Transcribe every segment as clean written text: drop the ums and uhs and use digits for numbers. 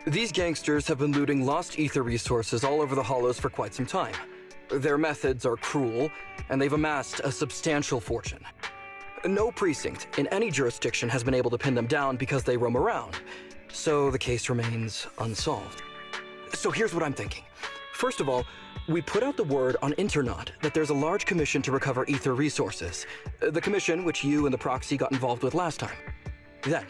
These gangsters have been looting lost ether resources all over the hollows for quite some time. Their methods are cruel, and they've amassed a substantial fortune. No precinct in any jurisdiction has been able to pin them down because they roam around, so the case remains unsolved. So here's what I'm thinking. First of all, we put out the word on Internet that there's a large commission to recover ether resources. The commission which you and the proxy got involved with last time. Then,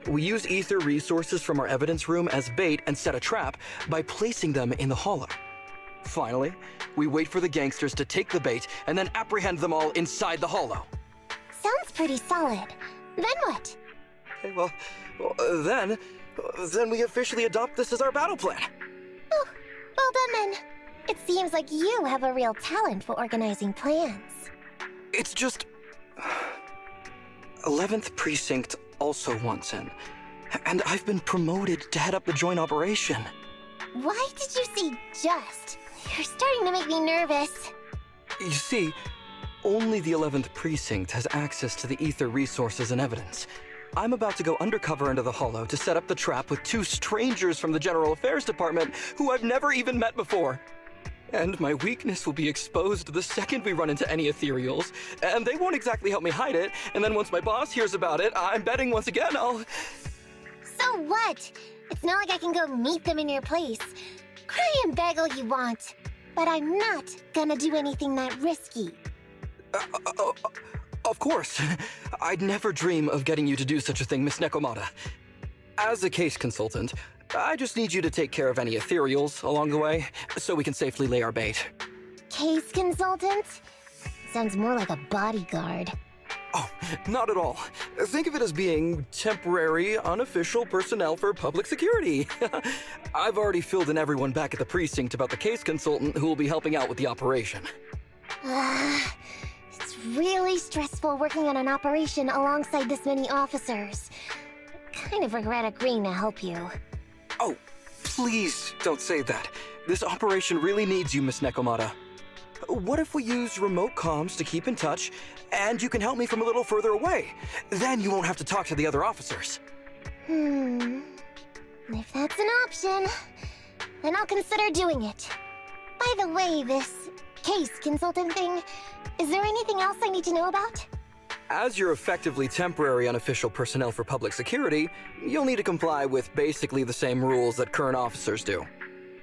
we use ether resources from our evidence room as bait and set a trap by placing them in the hollow. Finally, we wait for the gangsters to take the bait and then apprehend them all inside the hollow. Sounds pretty solid. Then what? Okay, well, then we officially adopt this as our battle plan. Oh, well done then. It seems like you have a real talent for organizing plans. It's just... 11th Precinct also wants in, and I've been promoted to head up the joint operation. Why did you say just? You're starting to make me nervous. You see, only the 11th Precinct has access to the ether resources and evidence. I'm about to go undercover into the hollow to set up the trap with two strangers from the General Affairs Department who I've never even met before. And my weakness will be exposed the second we run into any ethereals, and they won't exactly help me hide it, and then once my boss hears about it, I'm betting once again I'll... So what? It's not like I can go meet them in your place. Cry and beg all you want, but I'm not gonna do anything that risky. Of course. I'd never dream of getting you to do such a thing, Miss Nekomata. As a case consultant, I just need you to take care of any ethereals along the way, so we can safely lay our bait. Case consultant? Sounds more like a bodyguard. Oh, not at all. Think of it as being temporary, unofficial personnel for public security. I've already filled in everyone back at the precinct about the case consultant who will be helping out with the operation. It's really stressful working on an operation alongside this many officers. Kind of regret agreeing to help you. Oh, please don't say that. This operation really needs you, Miss Nekomata. What if we use remote comms to keep in touch, and you can help me from a little further away? Then you won't have to talk to the other officers. If that's an option, then I'll consider doing it. By the way, this case consultant thing, is there anything else I need to know about? As you're effectively temporary unofficial personnel for public security, you'll need to comply with basically the same rules that current officers do.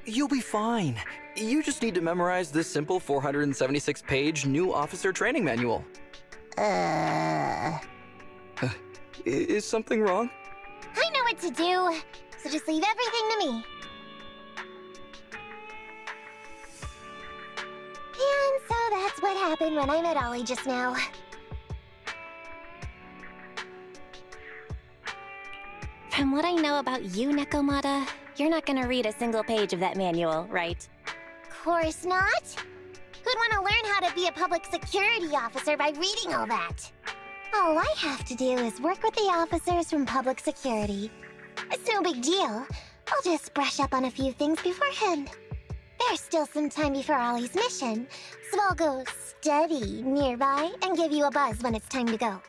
You'll be fine. You just need to memorize this simple 476-page new officer training manual. Is something wrong? I know what to do, so just leave everything to me. And so that's what happened when I met Ollie just now. From what I know about you, Nekomata, you're not gonna read a single page of that manual, right? Course not. Who'd want to learn how to be a public security officer by reading all that? All I have to do is work with the officers from public security. It's no big deal. I'll just brush up on a few things beforehand. There's still some time before Ollie's mission, so I'll go study nearby and give you a buzz when it's time to go.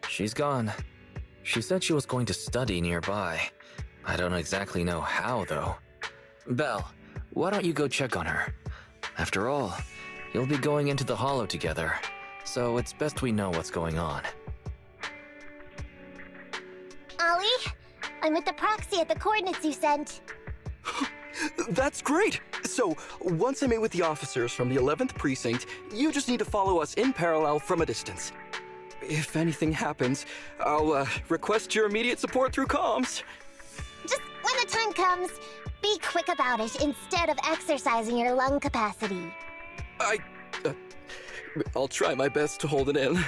She's gone. She said she was going to study nearby. I don't exactly know how, though. Belle, why don't you go check on her? After all, you'll be going into the hollow together, so it's best we know what's going on. Ollie, I'm with the proxy at the coordinates you sent. That's great! So, once I meet with the officers from the 11th Precinct, you just need to follow us in parallel from a distance. If anything happens, I'll request your immediate support through comms. Just when the time comes, be quick about it instead of exercising your lung capacity. I'll try my best to hold it in.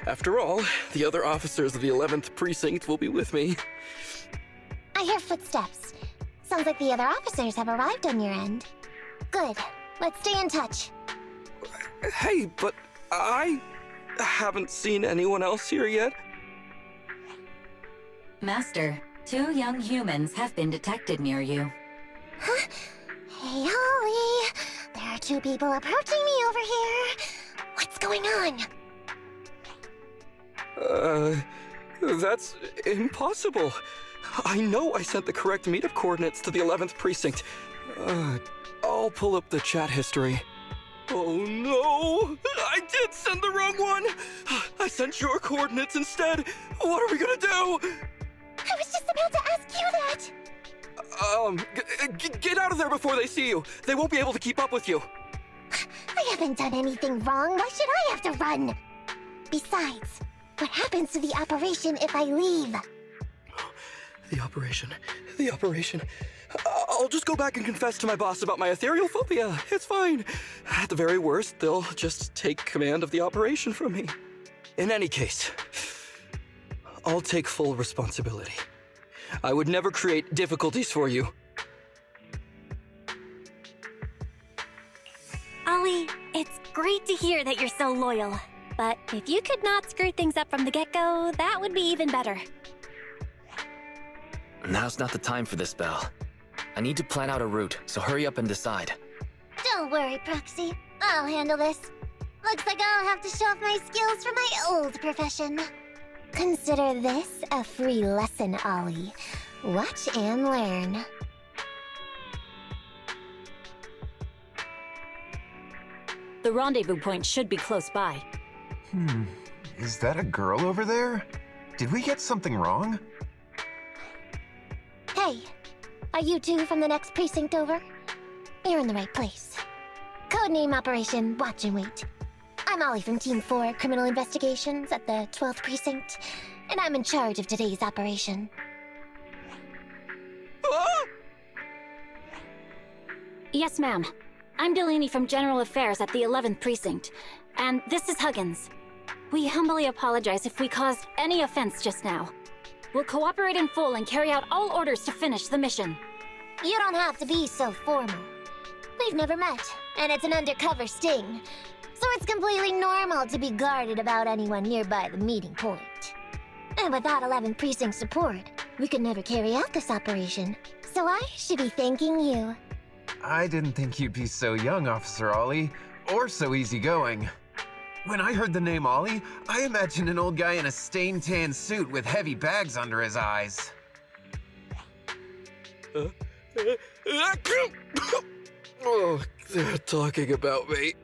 After all, the other officers of the 11th Precinct will be with me. I hear footsteps. Sounds like the other officers have arrived on your end. Good. Let's stay in touch. Hey, but I haven't seen anyone else here yet. Master, 2 young humans have been detected near you. Huh? Hey, Ollie. There are 2 people approaching me over here. What's going on? That's impossible. I know I sent the correct meetup coordinates to the 11th precinct. I'll pull up the chat history. Oh no! I did send the wrong one! I sent your coordinates instead! What are we gonna do? I was just about to ask you that! Get out of there before they see you! They won't be able to keep up with you! I haven't done anything wrong. Why should I have to run? Besides, what happens to the operation if I leave? The operation. I'll just go back and confess to my boss about my ethereal phobia. It's fine. At the very worst, they'll just take command of the operation from me. In any case, I'll take full responsibility. I would never create difficulties for you. Ollie, it's great to hear that you're so loyal. But if you could not screw things up from the get-go, that would be even better. Now's not the time for this, Belle. I need to plan out a route, so hurry up and decide. Don't worry, Proxy. I'll handle this. Looks like I'll have to show off my skills from my old profession. Consider this a free lesson, Ollie. Watch and learn. The rendezvous point should be close by. Is that a girl over there? Did we get something wrong? Hey, are you two from the next precinct over? You're in the right place. Codename Operation Watch and Wait. I'm Ollie from Team 4 Criminal Investigations at the 12th Precinct, and I'm in charge of today's operation. Yes, ma'am. I'm Delaney from General Affairs at the 11th Precinct, and this is Huggins. We humbly apologize if we caused any offense just now. We'll cooperate in full and carry out all orders to finish the mission. You don't have to be so formal. We've never met, and it's an undercover sting, so it's completely normal to be guarded about anyone nearby the meeting point. And without 11th Precinct support, we could never carry out this operation, so I should be thanking you. I didn't think you'd be so young, Officer Ollie, or so easygoing. When I heard the name Ollie, I imagined an old guy in a stained tan suit with heavy bags under his eyes. Oh, they're talking about me.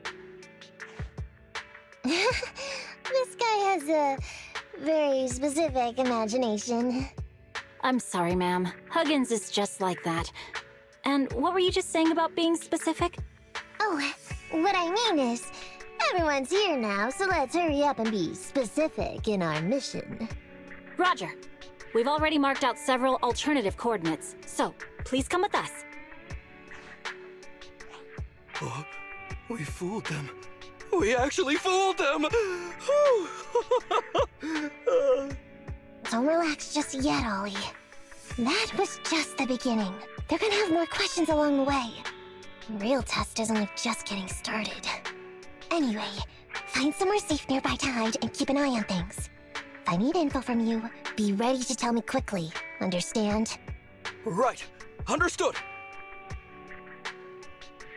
This guy has a very specific imagination. I'm sorry, ma'am. Huggins is just like that. And what were you just saying about being specific? Oh, what I mean is, everyone's here now, so let's hurry up and be specific in our mission. Roger. We've already marked out several alternative coordinates, so please come with us. Oh, we fooled them. We actually fooled them! Don't relax just yet, Ollie. That was just the beginning. They're gonna have more questions along the way. The real test is only just getting started. Anyway, find somewhere safe nearby to hide and keep an eye on things. If I need info from you, be ready to tell me quickly. Understand? Right. Understood.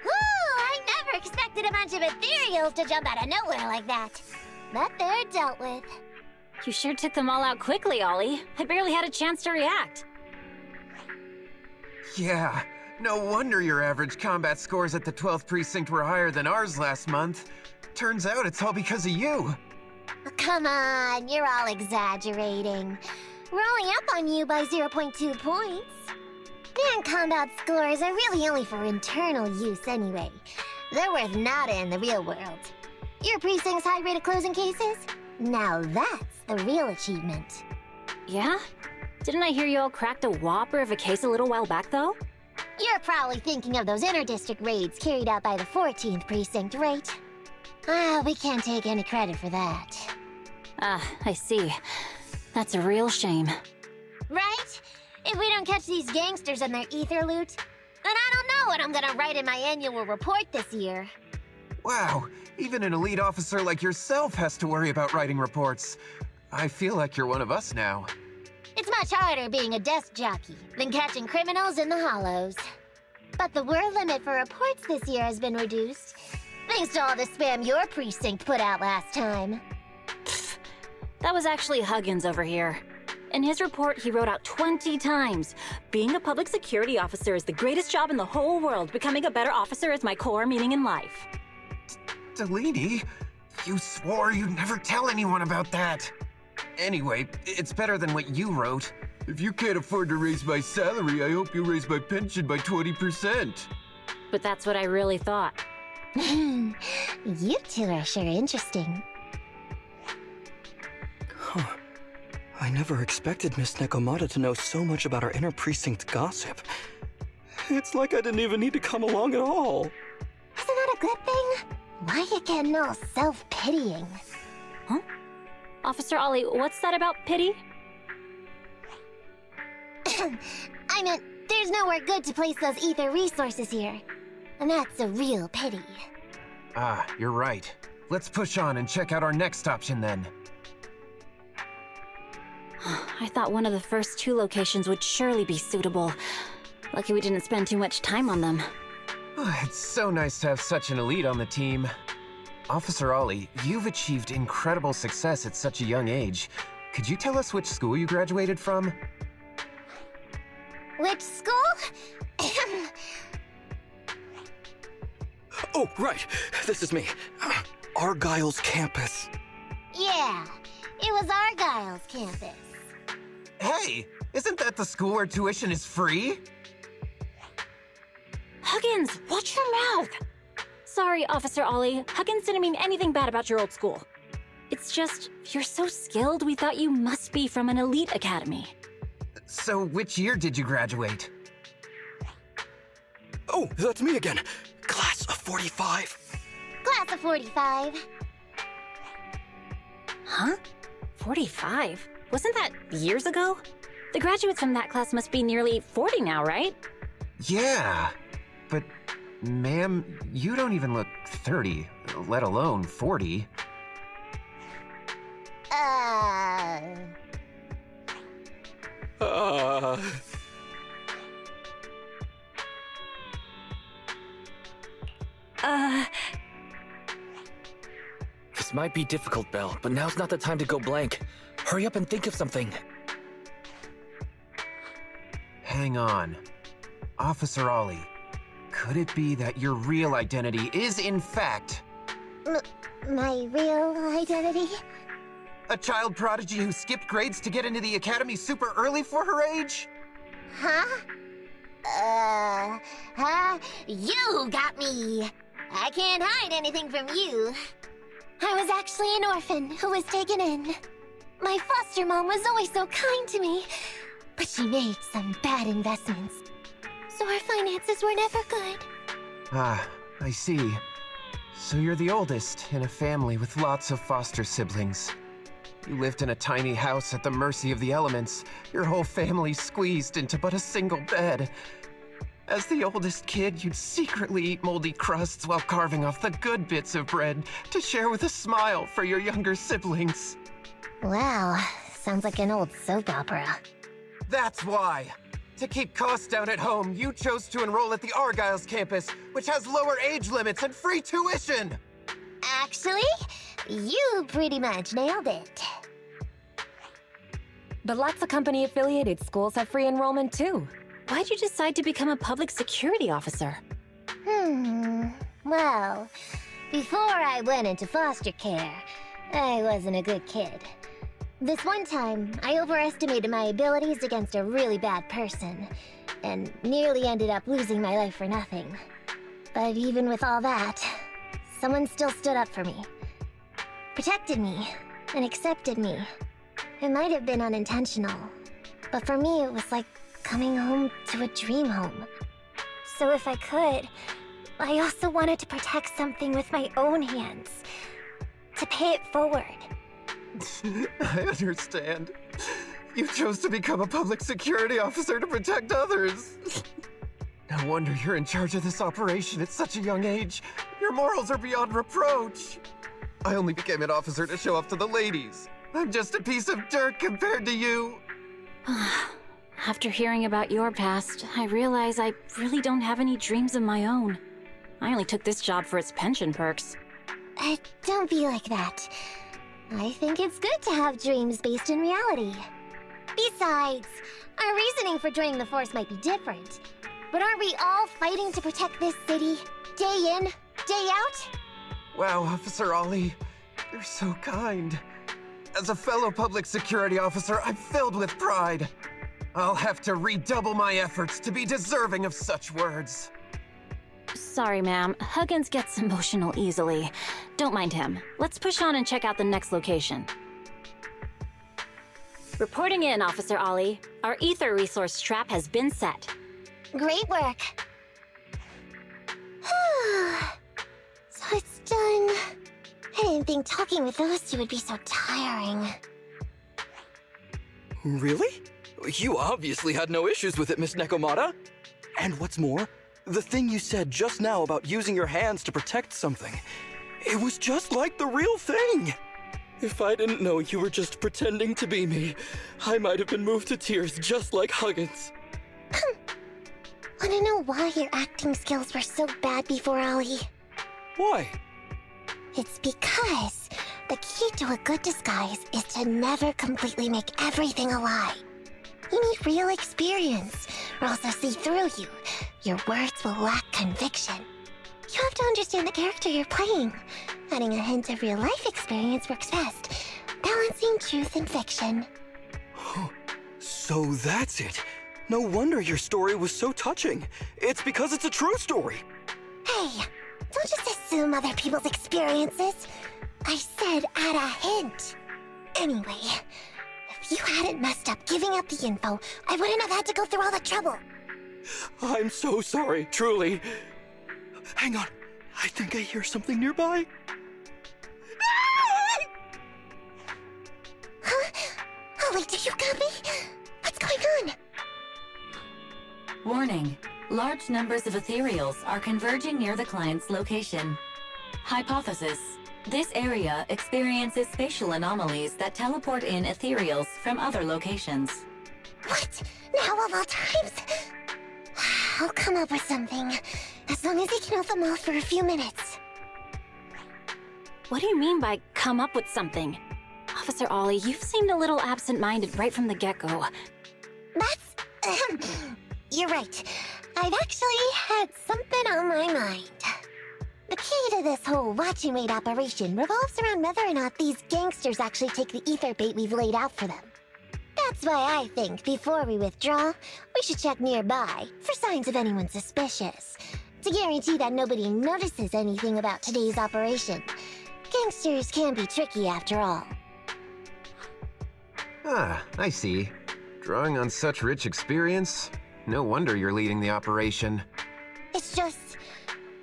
Ooh, I never expected a bunch of ethereals to jump out of nowhere like that. But they're dealt with. You sure took them all out quickly, Ollie. I barely had a chance to react. Yeah, no wonder your average combat scores at the 12th Precinct were higher than ours last month. Turns out it's all because of you. Oh, come on, you're all exaggerating. We're only up on you by 0.2 points. And combat scores are really only for internal use anyway. They're worth nada in the real world. Your precinct's high rate of closing cases? Now that's the real achievement. Yeah? Didn't I hear you all cracked a whopper of a case a little while back, though? You're probably thinking of those inter-district raids carried out by the 14th Precinct, right? We can't take any credit for that. I see. That's a real shame. Right? If we don't catch these gangsters and their ether loot, then I don't know what I'm gonna write in my annual report this year. Wow, even an elite officer like yourself has to worry about writing reports. I feel like you're one of us now. It's much harder being a desk jockey than catching criminals in the hollows. But the word limit for reports this year has been reduced, thanks to all the spam your precinct put out last time. That was actually Huggins over here. In his report, he wrote out 20 times, "Being a public security officer is the greatest job in the whole world. Becoming a better officer is my core meaning in life." Delaney, you swore you'd never tell anyone about that. Anyway, it's better than what you wrote. If you can't afford to raise my salary, I hope you raise my pension by 20%. But that's what I really thought. You two are sure interesting. Huh. I never expected Miss Nekomata to know so much about our inter-precinct gossip. It's like I didn't even need to come along at all. Isn't that a good thing? Why you getting all self-pitying? Huh? Officer Ollie, what's that about pity? I meant, there's nowhere good to place those ether resources here. And that's a real pity. Ah, you're right. Let's push on and check out our next option then. I thought one of the first 2 locations would surely be suitable. Lucky we didn't spend too much time on them. It's so nice to have such an elite on the team. Officer Ollie, you've achieved incredible success at such a young age. Could you tell us which school you graduated from? Which school? Oh, right. This is me. Argyle's campus. Yeah, it was Argyle's campus. Hey, isn't that the school where tuition is free? Huggins, watch your mouth! Sorry, Officer Ollie. Huggins didn't mean anything bad about your old school. It's just, you're so skilled, we thought you must be from an elite academy. So which year did you graduate? Oh, that's me again. Class of 45. Class of 45. Huh? 45? Wasn't that years ago? The graduates from that class must be nearly 40 now, right? Yeah, but ma'am, you don't even look 30, let alone 40. This might be difficult, Belle, but now's not the time to go blank. Hurry up and think of something. Hang on. Officer Ollie, could it be that your real identity is, in fact, My real identity? a child prodigy who skipped grades to get into the academy super early for her age? Huh? You got me! I can't hide anything from you. I was actually an orphan who was taken in. My foster mom was always so kind to me, but she made some bad investments. So our finances were never good. Ah, I see. So you're the oldest in a family with lots of foster siblings. You lived in a tiny house at the mercy of the elements, your whole family squeezed into but a single bed. As the oldest kid, you'd secretly eat moldy crusts while carving off the good bits of bread to share with a smile for your younger siblings. Wow, sounds like an old soap opera. That's why! To keep costs down at home, you chose to enroll at the Argyle's campus, which has lower age limits and free tuition! Actually, you pretty much nailed it. But lots of company-affiliated schools have free enrollment too. Why'd you decide to become a public security officer? Well, before I went into foster care, I wasn't a good kid. This one time, I overestimated my abilities against a really bad person, and nearly ended up losing my life for nothing. But even with all that, someone still stood up for me, protected me, and accepted me. It might have been unintentional, but for me it was like coming home to a dream home. So if I could, I also wanted to protect something with my own hands, to pay it forward. I understand. You chose to become a public security officer to protect others. No wonder you're in charge of this operation at such a young age. Your morals are beyond reproach. I only became an officer to show off to the ladies. I'm just a piece of dirt compared to you. After hearing about your past, I realize I really don't have any dreams of my own. I only took this job for its pension perks. Don't be like that. I think it's good to have dreams based in reality. Besides, our reasoning for joining the force might be different. But aren't we all fighting to protect this city, day in, day out? Wow, Officer Ollie, you're so kind. As a fellow public security officer, I'm filled with pride. I'll have to redouble my efforts to be deserving of such words. Sorry, ma'am. Huggins gets emotional easily. Don't mind him. Let's push on and check out the next location. Reporting in, Officer Ollie. Our ether resource trap has been set. Great work. So it's done. I didn't think talking with those two would be so tiring. Really? You obviously had no issues with it, Miss Nekomata. And what's more, the thing you said just now about using your hands to protect something, it was just like the real thing. If I didn't know you were just pretending to be me, I might have been moved to tears just like Huggins. Wanna know why your acting skills were so bad before, Ollie? Why? It's because the key to a good disguise is to never completely make everything a lie. You need real experience, or else they'll see through you. Your words will lack conviction. You have to understand the character you're playing. Adding a hint of real-life experience works best, balancing truth and fiction. So that's it. No wonder your story was so touching. It's because it's a true story. Hey, don't just assume other people's experiences. I said add a hint. Anyway, if you hadn't messed up giving up the info, I wouldn't have had to go through all the trouble. I'm so sorry, truly. Hang on, I think I hear something nearby. Huh? Ollie, do you got me? What's going on? Warning. Large numbers of ethereals are converging near the client's location. Hypothesis. This area experiences spatial anomalies that teleport in ethereals from other locations. What? Now of all times? I'll come up with something, as long as I can hold them off for a few minutes. What do you mean by come up with something? Officer Ollie, you've seemed a little absent-minded right from the get-go. That's... You're right. I've actually had something on my mind. The key to this whole watch and wait operation revolves around whether or not these gangsters actually take the ether bait we've laid out for them. That's why I think before we withdraw, we should check nearby for signs of anyone suspicious, to guarantee that nobody notices anything about today's operation. Gangsters can be tricky after all. Ah, I see. Drawing on such rich experience, no wonder you're leading the operation. It's just,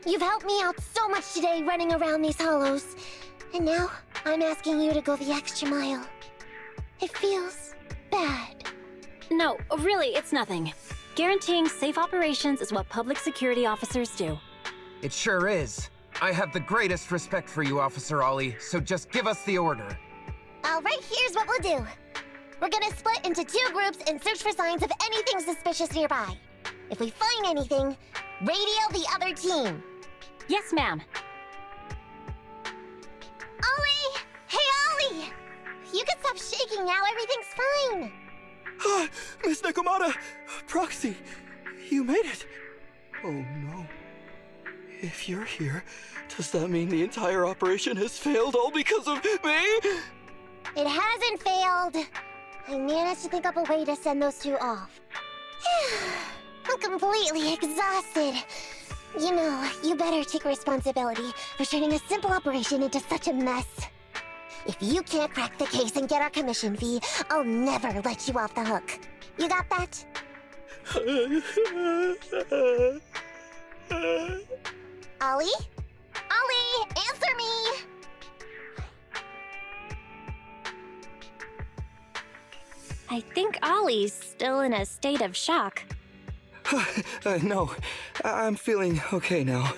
you've helped me out so much today running around these hollows, and now I'm asking you to go the extra mile. It feels bad. No, really, it's nothing. Guaranteeing safe operations is what public security officers do. It sure is. I have the greatest respect for you, Officer Ollie, so just give us the order. Alright, here's what we'll do. We're gonna split into 2 groups and search for signs of anything suspicious nearby. If we find anything, radio the other team. Yes, ma'am. Ollie! Hey, Ollie! You can stop shaking now, everything's fine. Ah, Miss Nekomata! Proxy, you made it! Oh no. If you're here, does that mean the entire operation has failed all because of me? It hasn't failed. I managed to think up a way to send those 2 off. I'm completely exhausted. You know, you better take responsibility for turning a simple operation into such a mess. If you can't crack the case and get our commission fee, I'll never let you off the hook. You got that? Ollie? Ollie, answer me! I think Ollie's still in a state of shock. No, I'm feeling okay now.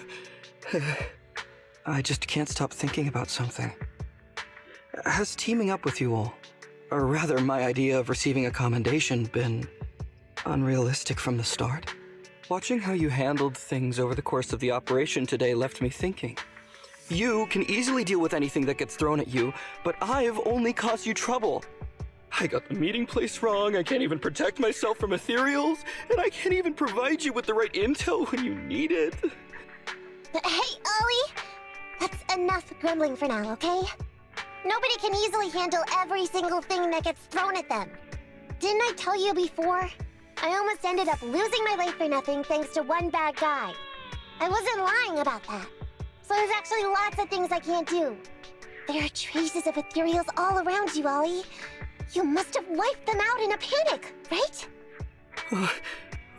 I just can't stop thinking about something. Has teaming up with you all, or rather my idea of receiving a commendation, been unrealistic from the start? Watching how you handled things over the course of the operation today left me thinking. You can easily deal with anything that gets thrown at you, but I've only caused you trouble. I got the meeting place wrong, I can't even protect myself from ethereals, and I can't even provide you with the right intel when you need it. Hey, Ollie! That's enough grumbling for now, okay? Nobody can easily handle every single thing that gets thrown at them. Didn't I tell you before? I almost ended up losing my life for nothing thanks to one bad guy. I wasn't lying about that. So there's actually lots of things I can't do. There are traces of ethereals all around you, Ollie. You must have wiped them out in a panic, right?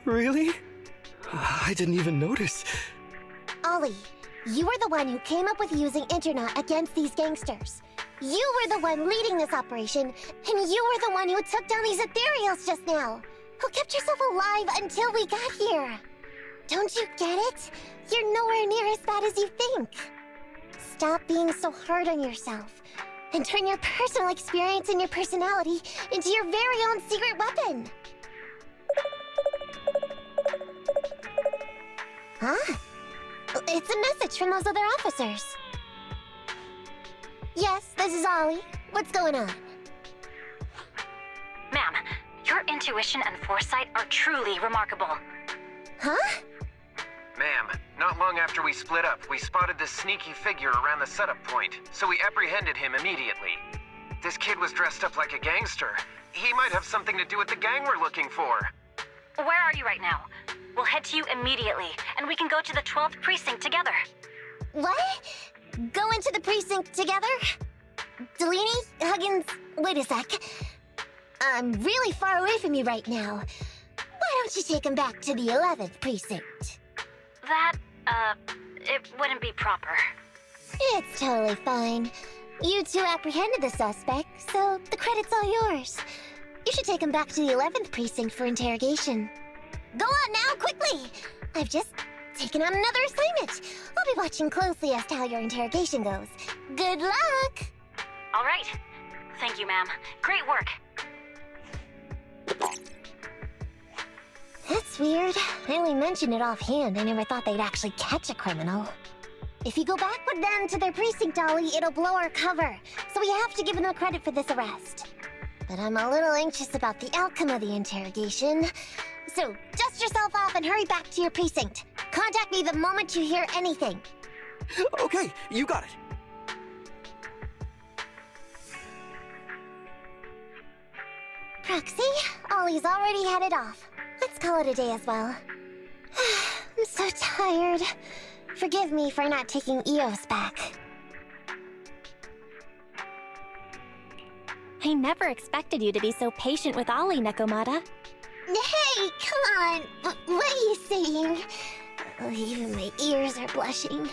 Really? I didn't even notice. Ollie, you were the one who came up with using Internet against these gangsters. You were the one leading this operation, and you were the one who took down these ethereals just now. Who kept yourself alive until we got here. Don't you get it? You're nowhere near as bad as you think. Stop being so hard on yourself, and turn your personal experience and your personality into your very own secret weapon. Huh? It's a message from those other officers. Yes, this is Ollie. What's going on? Ma'am, your intuition and foresight are truly remarkable. Huh? Ma'am, not long after we split up, we spotted this sneaky figure around the setup point, so we apprehended him immediately. This kid was dressed up like a gangster. He might have something to do with the gang we're looking for. Where are you right now? We'll head to you immediately, and we can go to the 12th precinct together. What? Go into the precinct together? Delaney? Huggins? Wait a sec. I'm really far away from you right now. Why don't you take him back to the 11th precinct? That, it wouldn't be proper. It's totally fine. You two apprehended the suspect, so the credit's all yours. You should take him back to the 11th precinct for interrogation. Go on now, quickly! I've just taken on another assignment. I'll be watching closely as to how your interrogation goes. Good luck! All right. Thank you, ma'am. Great work. That's weird. I only mentioned it offhand. I never thought they'd actually catch a criminal. If you go back with them to their precinct, Ollie, it'll blow our cover. So we have to give them credit for this arrest. But I'm a little anxious about the outcome of the interrogation. So, dust yourself off and hurry back to your precinct. Contact me the moment you hear anything. Okay, you got it. Proxy, Ollie's already headed off. Let's call it a day as well. I'm so tired. Forgive me for not taking EOS back. I never expected you to be so patient with Ollie, Nekomata. Hey, come on! What are you saying? Oh, even my ears are blushing.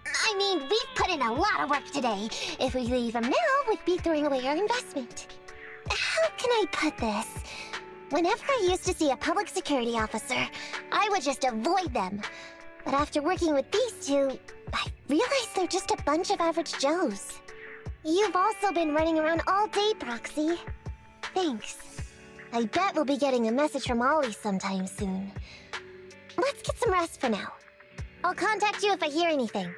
I mean, we've put in a lot of work today. If we leave them now, we'd be throwing away our investment. How can I put this? Whenever I used to see a public security officer, I would just avoid them. But after working with these two, I realized they're just a bunch of average Joes. You've also been running around all day, Proxy. Thanks. I bet we'll be getting a message from Ollie sometime soon. Let's get some rest for now. I'll contact you if I hear anything.